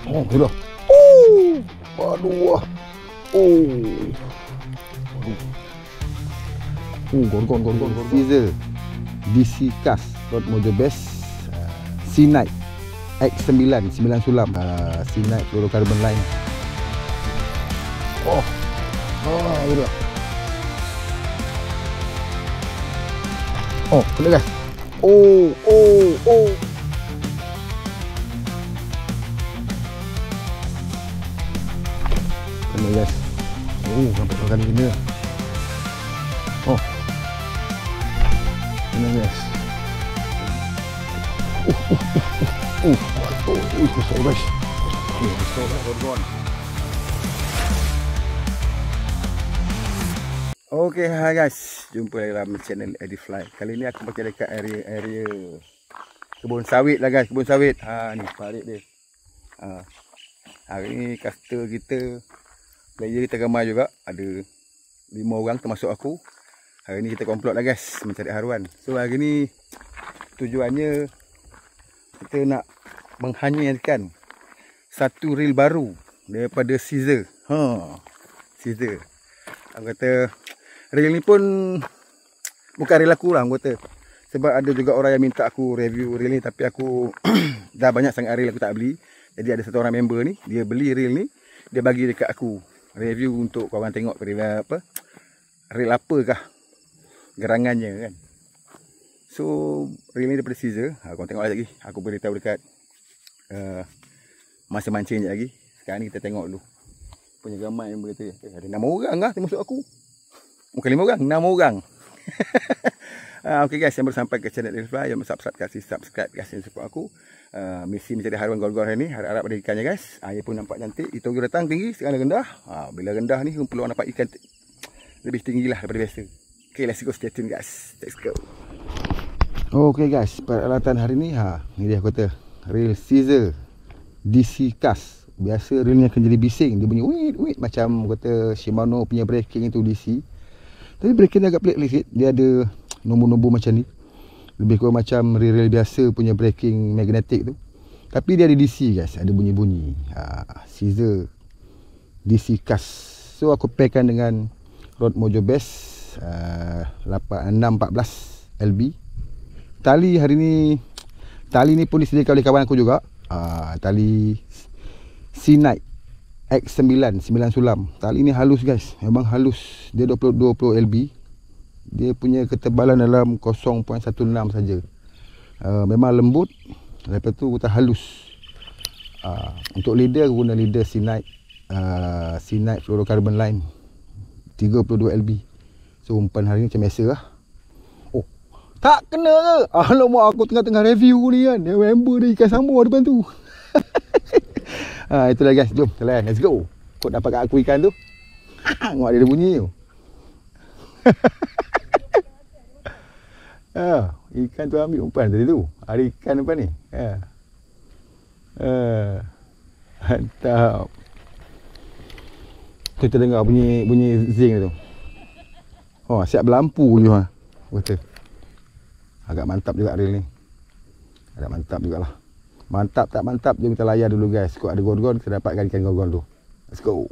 Oh, sudah. Aduh. Gon. Caesar DC Cast Rod Mojo Best C-Night X9 9 sulam C-Night fluorocarbon line. Sudah. Kena guys. Kena guys. Nampak kali kena. Kena guys. Besar guys. Besar kawan. Okay, hai guys. Jumpa lagi dalam channel Edifly. Kali ni aku pakai dekat area kebun sawit lah guys, kebun sawit. Ni parit dia. Hari ni caster kita, player kita ramai juga. Ada 5 orang termasuk aku. Hari ni kita komplot lah guys, mencari haruan. So hari ni tujuannya kita nak menghanyirkan satu reel baru daripada Caesar. Caesar. Aku kata reel ni pun bukan reel aku lah, aku kata. Sebab ada juga orang yang minta aku review reel ni, tapi aku dah banyak sangat reel aku tak beli. Jadi ada satu orang member ni, dia beli reel ni, dia bagi dekat aku review untuk korang tengok reel apakah gerangannya kan. So reel ni daripada Caesar. Korang tengok lagi. Aku beritahu dekat masa mancing je lagi. Sekarang ni kita tengok dulu. Punya gamai yang berkata ada 6 orang lah termasuk aku. Bukan 5 orang, 6 orang. Okay guys, yang baru sampai ke channel Edifly, yang kasih subscribe guys, yang support aku. Misi mencari haruan gol-gol hari ni. Harap-harap ada ikannya guys. Air pun nampak cantik. Itu datang tinggi, sekarang rendah. Bila rendah ni peluang dapat ikan lebih tinggi lah daripada biasa. Okay, let's go, stay tune guys. Let's go. Okay guys, peralatan hari ni ni dia aku kata reel Caesar DC Cast. Biasa reel ni akan jadi bising, dia bunyi wait macam kata Shimano punya braking itu DC. Tapi braking dia agak pelik sikit. Dia ada nombor-nombor macam ni. Lebih kurang macam reel biasa punya braking magnetic tu. Tapi dia ada DC guys, ada bunyi-bunyi. Caesar DC Cast. So aku pairkan dengan Rod Mojo Best 614 LB. Tali hari ni, tali ni pun disediakan oleh kawan aku juga. Tali C-Night X9 9 sulam. Tali ni halus guys, memang halus. Dia 20 LB. Dia punya ketebalan dalam 0.16 saja. Memang lembut. Lepas tu kita halus. Untuk leader aku guna leader C-Night fluorocarbon line 32 LB. So umpan hari ni macam biasa lah. Tak kena ke? Alamak, aku tengah-tengah review ni kan. Dia member dia ikan sama depan tu. Itulah guys, jom jalan, let's go. Kau dapat kat aku ikan tu. Tengok dia bunyi tu. Ikan tu ambil umpan tadi tu. Ada ikan depan ni. Mantap. Kita dengar bunyi zing tu. Siap berlampu je kata. Agak mantap juga reel ni. Agak mantap jugalah. Mantap tak mantap, jom kita layar dulu guys. Kau ada gol-gol, kita dapatkan ikan gol-gol tu. Let's go.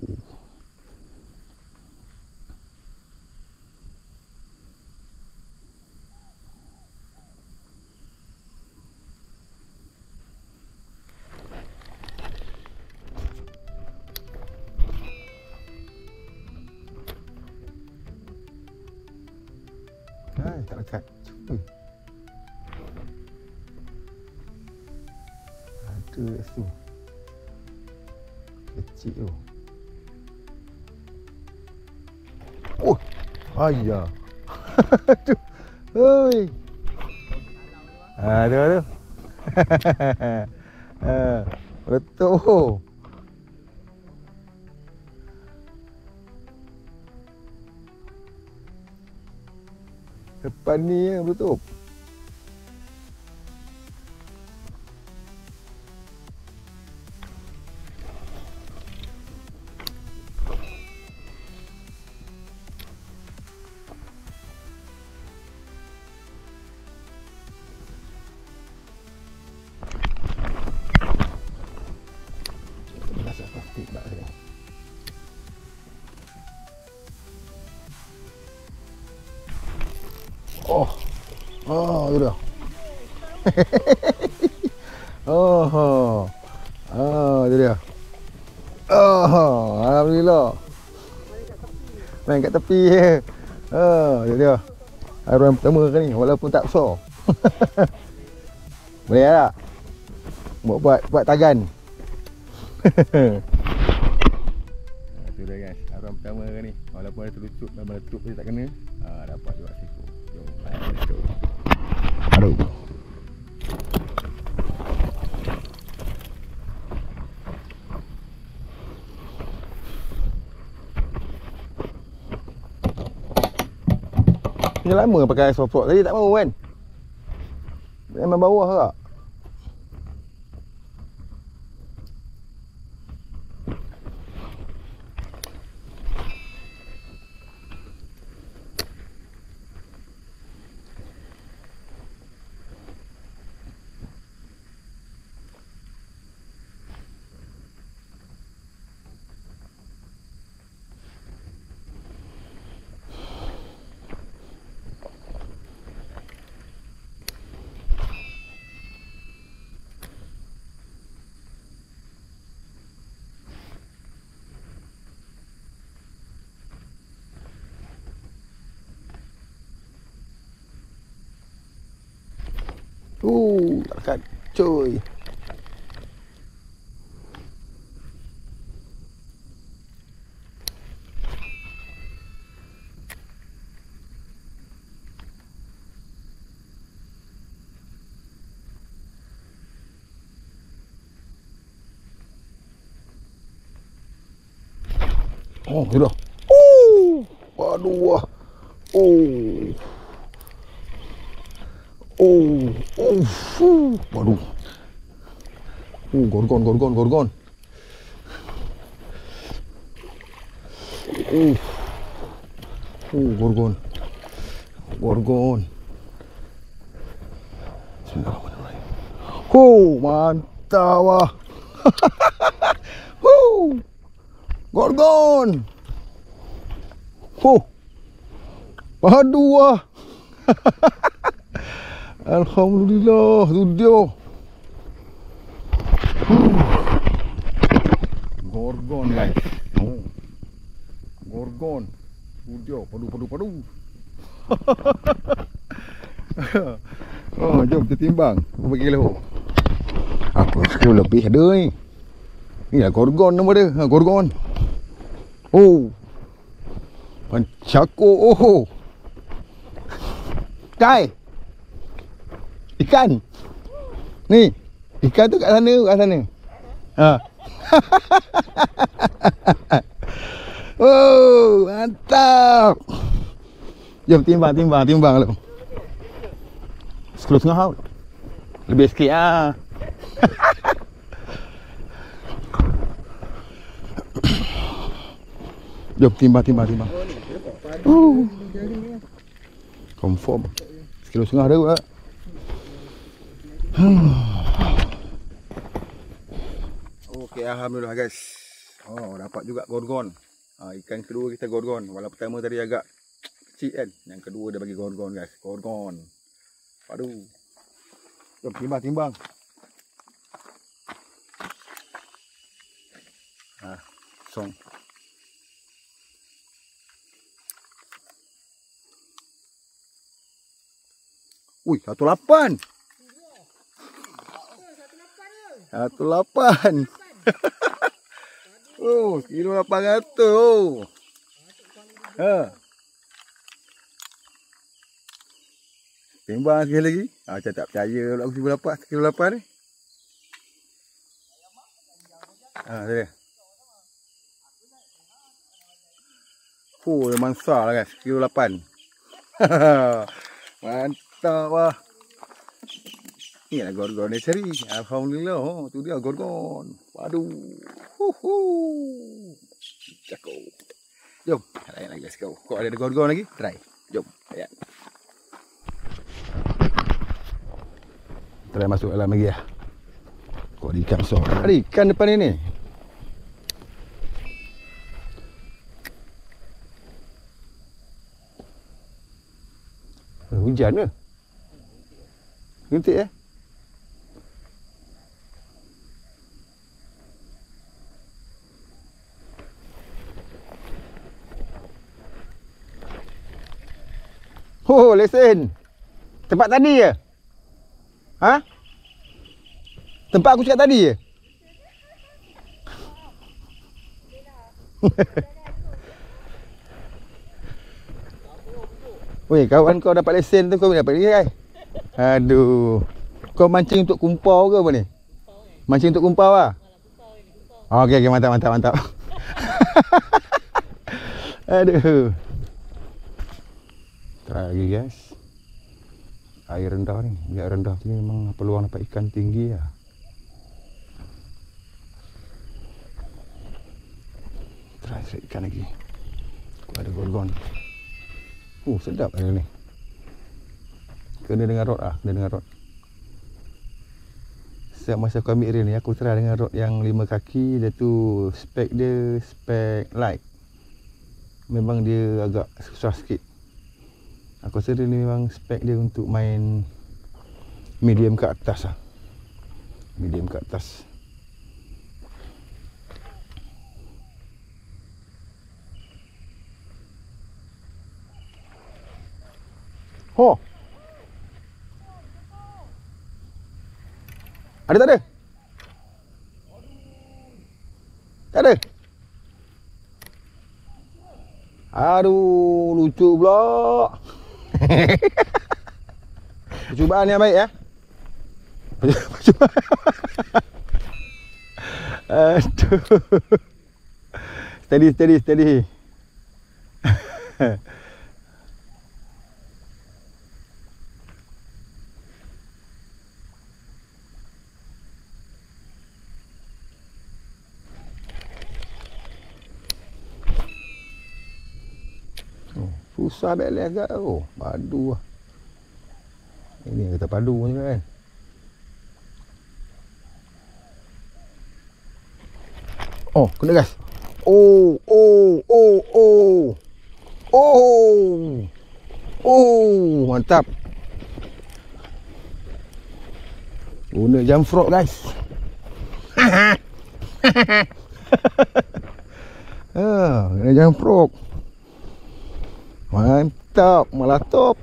Tak lekat. Ada kat situ. Kecil tu. Ayah. Aduh. Oi. Tu. Betul. Depan ni betul. Oh. Oh, tu dia. Oh. Oh, tu dia. Oh, alhamdulillah. Main kat tepi je. Oh, tu dia. Haiwan pertama kan ni, walaupun tak besar. Boleh tak? Buat tagan. Itu dia guys, haiwan pertama kan ni. Walaupun ada terlucut dan meletup dia tak kena. Dapat juga siku. Jom, let's go. Aduh. Dah lama pakai soft rock tadi tak mau kan? Memang bawah tak? Tak dekat. Cuy. Oh, tu dah. Waduh wah. Waduh. Gorgon. Gorgon. Bismillahirrahmanirrahim. Mantap wah. Gorgon. Aduh wah. Alhamdulillah, tu dia. Gorgon guys. Gorgon. Tu dia, padu. Jom kita timbang. Berapa kilo? Apa sekilo lebih ada ni. Ni lah gorgon nama dia. Gorgon. Pancako. Kai. Ikan. Ni. Ikan tu kat sana. Mantap. Jom timbang lu. 10,5 lebih sikit ah. Jom timbang. Confirm. 1,5 kilo ada. Okey, alhamdulillah guys. Dapat juga gorgon. Ikan kedua kita gorgon. Walaupun pertama tadi agak kecil kan. Yang kedua dia bagi gorgon guys. Gorgon. Aduh. Jom timbang. Song. Ui, 18. 18. Kilo 800. Timbang sekali lagi. Macam tak percaya pula aku dapat kilo 8 ni. Dia. Memang besar lah guys. Kilo 8. Mantap lah. Ni lah gorgon ni cari. Alhamdulillah. Tu dia gorgon. Waduh. Cakap. Jom. Lain lagi guys kau. Kau ada gorgon lagi? Try. Jom. Lihat. Try masuk dalam lagi lah. Kau ada ikan besar. Ada ikan depan ni. Hujan ke? Rintik eh? Oh, lesen. Tempat tadi je? Ha? Tempat aku cakap tadi je? Weh, kawan kau dapat lesen tu kau dapat lagi kan? Aduh. Kau mancing untuk kumpau ke apa ni? Mancing untuk kumpau lah? Oh, okey, mantap. Aduh. Try lagi guys. Air rendah ni. Air rendah ni memang peluang dapat ikan tinggi lah. Try ikan lagi. Aku ada gorgon. Sedap air ni. Kena dengan rod lah. Kena dengan rod. Setiap masa aku ambil reel ni, aku try dengan rod yang 5 kaki. Dia tu spek dia spek light. Memang dia agak susah sikit. Aku rasa dia ni memang spek dia untuk main medium ke atas lah. Medium ke atas. Oh. Ada tak ada? Tak ada? Aduh, lucu pula. Percubaan yang baik ya. Percubaan. Aduh. Steady. Susah balance agak. Padu lah. Ini kata padu je kan. Kena gas. Mantap. Guna jam frog guys. Guna jam frog. Mantap, malah top.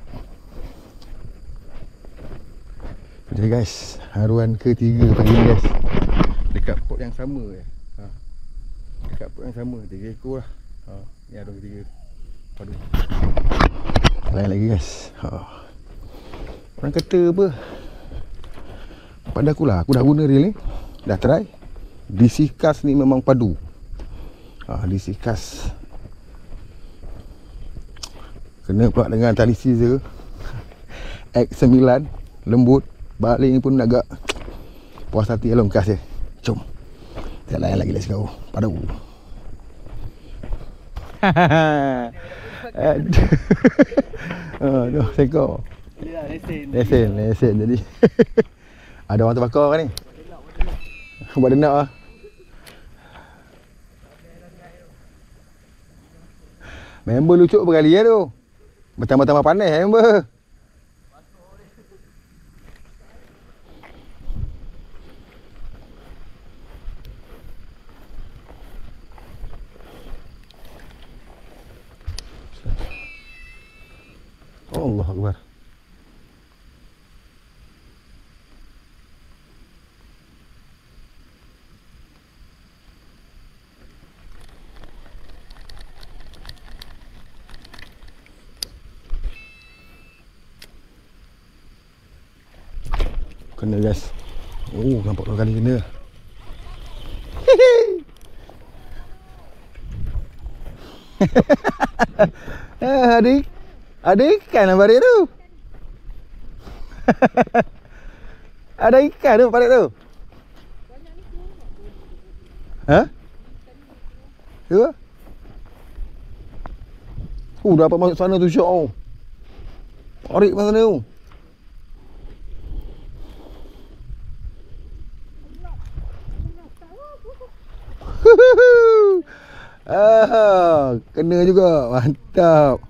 Jadi guys, haruan ketiga pagi ni guys. Dekat pot yang sama je. Dekat pot yang sama, 3 ekor lah. Ni haruan ketiga. Padu. Lain lagi guys. Orang kata apa? Pada akulah, aku dah guna reel ni. Dah try. DC cast ni memang padu. DC cast. Kena pula dengan tali scissor X9 lembut. Balik ni pun agak puas hati dalam kas je. Jom. Tak lain lagi, let's go. Padu. Aduh, sekor. Lesen jadi. Ada orang terbakar kan ni? Buat denap lah. Member lucu berkali ya tu. Bertambah-tambah panas member. Allah Akbar. Kena guys. Nampak 2 kali kena. Ada ikan dalam parit tu. Ada ikan tu parit tu. Tu? Dapat masuk sana tu syok. Parit mana sana tu. Kena juga. Mantap.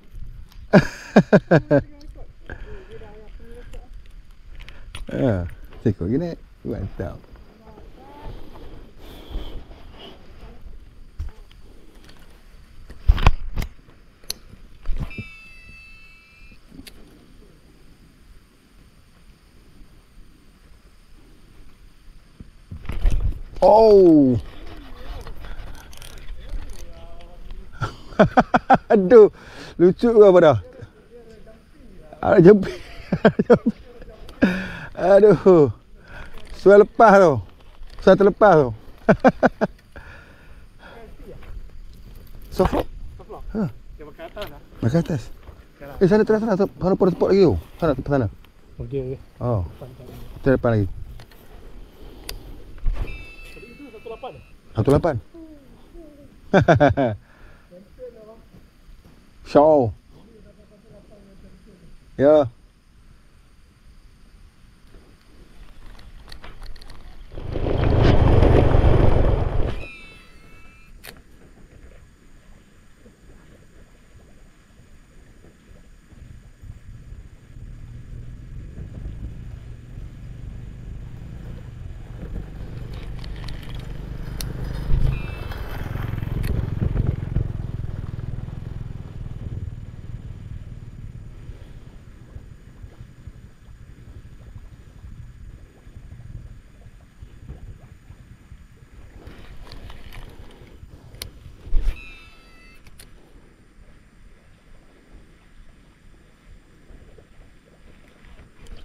Seekor gini. Mantap. Oh. Aduh. Lucu ke apa dah? Ada jemput. Aduh. Suai lepas tu. Suai terlepas tu. Soft lock? Soft lock? Ha. Dia pakai atas lah. Makan atas. Sana terus sana. Sana pun support lagi tu. Sana ke sana. Okey. Oh. Depan tadi. Kita depan lagi. Tadi itu 18 eh? 18. Show. Ya.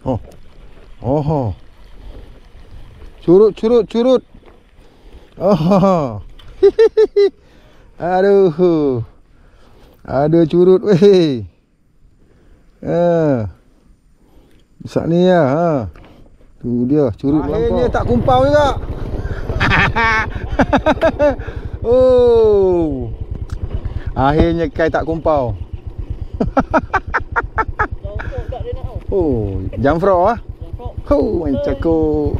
Oh. Oh. Curut, curut, curut. Oh. Aduh. Ada curut weh. Besar ni ya. Tu dia curut melampau. Akhirnya tak kumpau juga. Oh. Akhirnya kai tak kumpau. Oh, jamfrok ah. Oh, mencakuk.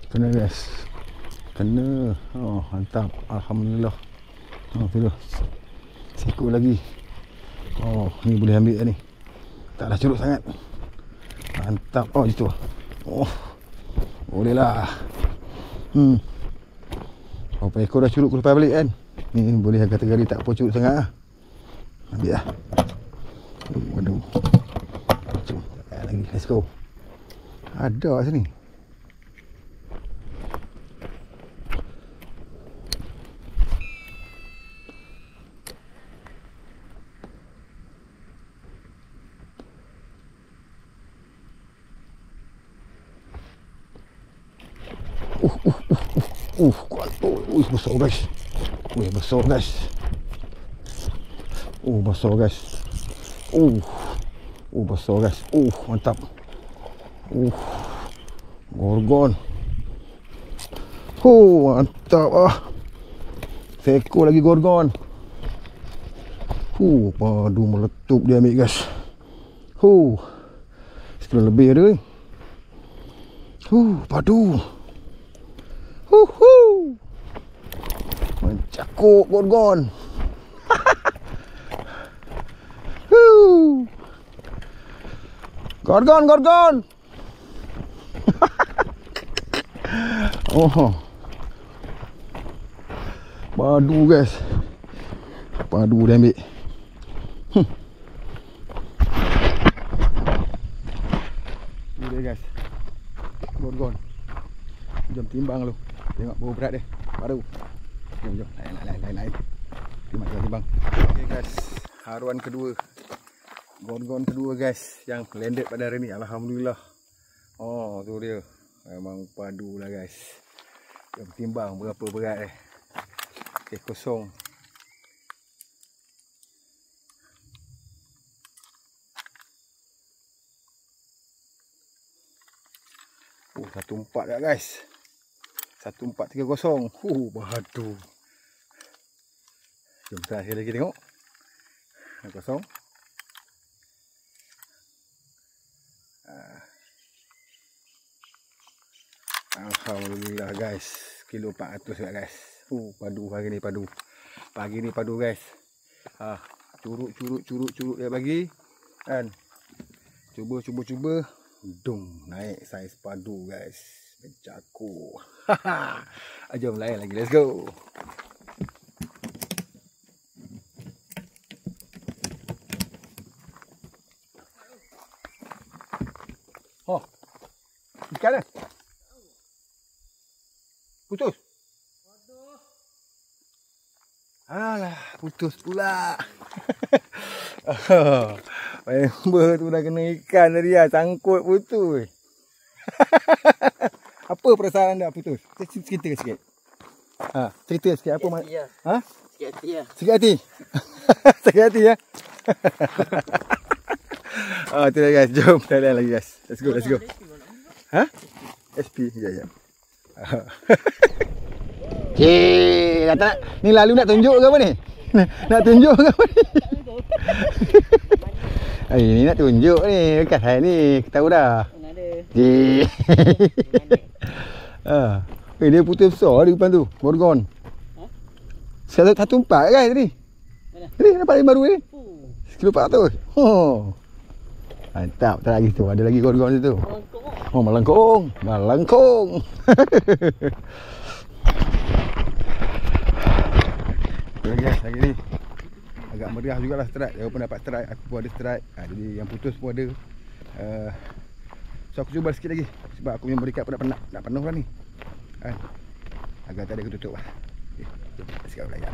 Kena guys. Kena. Oh, mantap. Alhamdulillah. Oh, tu dah. Seekor lagi. Oh, ni boleh ambil dah ni. Taklah curut sangat. Mantap. Oh, itu. Oh. Boleh lah. Berapa ekor dah curut aku lepas balik kan. Ni boleh kategori tak apa curut sangat lah. Ambil lah. Waduh. Jom. Lagi. Let's go. Ada kat sini. Kuat. Besar guys. Besar guys. Besar guys. Besar guys. Mantap. Gorgon. Mantap ah. Seekor lagi gorgon. Padu meletup dia ambil guys. Sekali lebih ada ni. Padu. Mencakuk gorgon. Gorgon. Padu guys. Padu dia ambil. Ni dia guys. Gorgon. Jom timbang lu. Tengok berapa berat dia. Padu. Jom. Lain. Timbang. Okey guys. Haruan kedua. Gorgon kedua guys. Yang landed pada hari ni. Alhamdulillah. Tu dia. Memang padu lah guys. Jom timbang berapa berat dia. Okey, kosong. Satu 4 dah guys. 1430. Padu. Jom try sekali lagi tengok. Kosong. Alhamdulillah guys. Kilo 400 juga guys. Padu hari ni padu. Pagi ni padu guys. Curut dia bagi. Kan. Cuba. Dum, naik saiz padu guys. Mencakup. Jom layan lagi. Let's go. Oh. Ikan dah. Putus. Alah, putus pula. Member tu dah kena ikan tadi lah. Sangkut putus. Apa perasaan anda putus? Cerita sikit. Cerita sikit. Apa Sikit hati lah. Ha? Sikit hati lah. Sikit hati? Sikit hati ya? Tu dah guys. Jom kita lihat lagi guys. Let's go. Ha? SP. Ya. Kata ni lalu nak tunjuk ke apa ni? Nak tunjuk ke apa ni? Ini nak tunjuk ni. Dekat saya ni. Kita tahu dah. Dia putih besar di depan tu. Gorgon. Satu empat kan tadi? Tadi dapat yang baru ni? Kilo 400. Mantap. Tak lagi tu. Ada lagi gorgon situ. Melengkung. Okay guys, lagi ni agak meriah jugalah strike. Dia pun dapat strike, aku pun ada strike. Jadi yang putus pun ada. So aku cuba sikit lagi sebab aku punya berikat pun dah penuh lah ni. Agak tak ada aku tutup lah. Okay, jom kita sekarang belajar.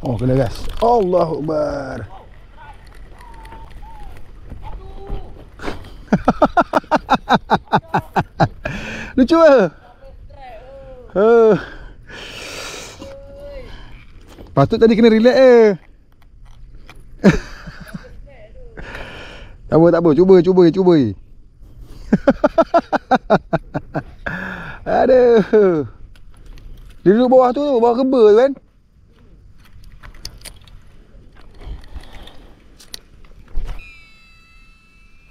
Oh, kena gas. Allahu Akbar. Lucu ke? Patut tadi kena relax Tak apa. Cuba. Aduh. Dia duduk bawah tu, bawah keba tu kan?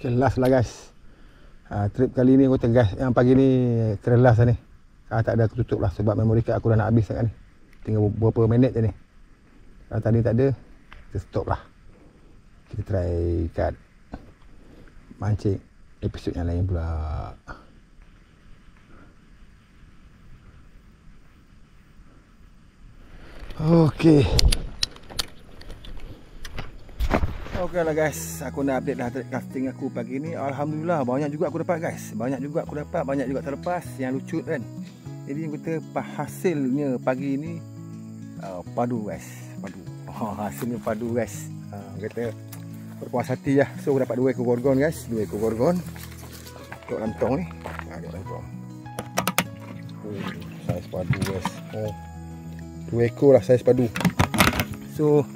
Kelas lah guys. Trip kali ni aku tegas. Yang pagi ni kelas lah ni. Tak ada aku tutup lah sebab memori card aku dah nak habis sangat ni. Tinggal beberapa minit je ni. Kalau tadi tak ada, kita stop lah. Kita try kat mancing episod yang lain pula. Okey. Okey lah guys, aku nak update dah casting aku pagi ni. Alhamdulillah banyak juga aku dapat guys. Banyak juga terlepas yang lucu kan. Jadi yang kita hasilnya pagi ni padu guys. Hasilnya padu guys. Kita berpuas hati lah. So aku dapat 2 ekor gorgon guys. 2 ekor gorgon. Tok dalam tong ni. Tok dalam tong. Saiz padu guys. 2 ekor lah saiz padu. So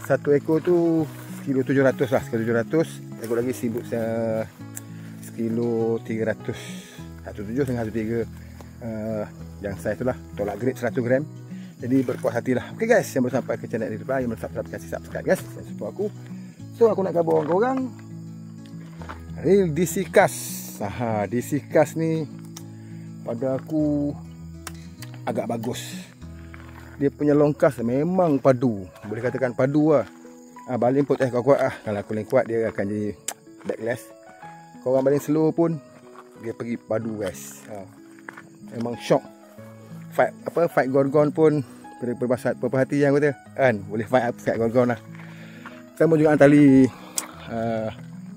1 ekor tu kilo 700 lah, kilo 700. Ekor lagi sibuk sekilo 300. 17 dengan 13 yang saiz tu lah, tolak grade 100 gram. Jadi berpuas hati lah. Ok guys, yang baru sampai ke channel ni, yang belum subscribe, kasih subscribe guys, dan support aku. So aku nak khabar orang-orang Reel DC Cast. DC Cast ni pada aku agak bagus. Dia punya longkas memang padu. Boleh katakan padu lah. Baling pun tak kuat lah. Kalau aku yang kuat dia akan jadi backlash. Korang baling slow pun dia pergi padu guys. Memang shock. Fight gorgon pun perhatian aku kata kan. Boleh fight gorgon lah. Sama juga tali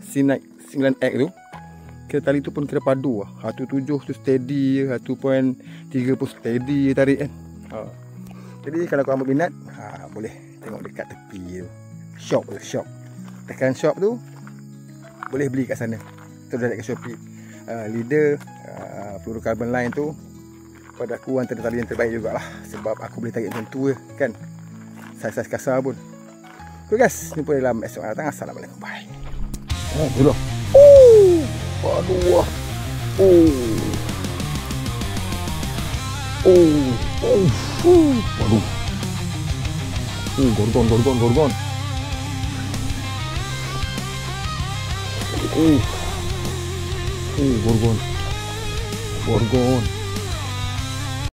C9X tu. Kira tali tu pun kira padu lah. 1.7 tu steady, 1.3 pun steady tarik kan. Jadi kalau korang berminat, boleh tengok dekat tepi tu. Shop. Tekan shop tu, boleh beli kat sana. Terus direct ke Shopee. Leader fluorocarbon line tu pada aku antara tali yang terbaik jugalah, sebab aku boleh tarik macam tu je kan, saiz-saiz kasar pun. Okay guys, jumpa dalam esok datang. Assalamualaikum, bye. Aduh. Aduh. Waduh. Gorgon. Gorgon.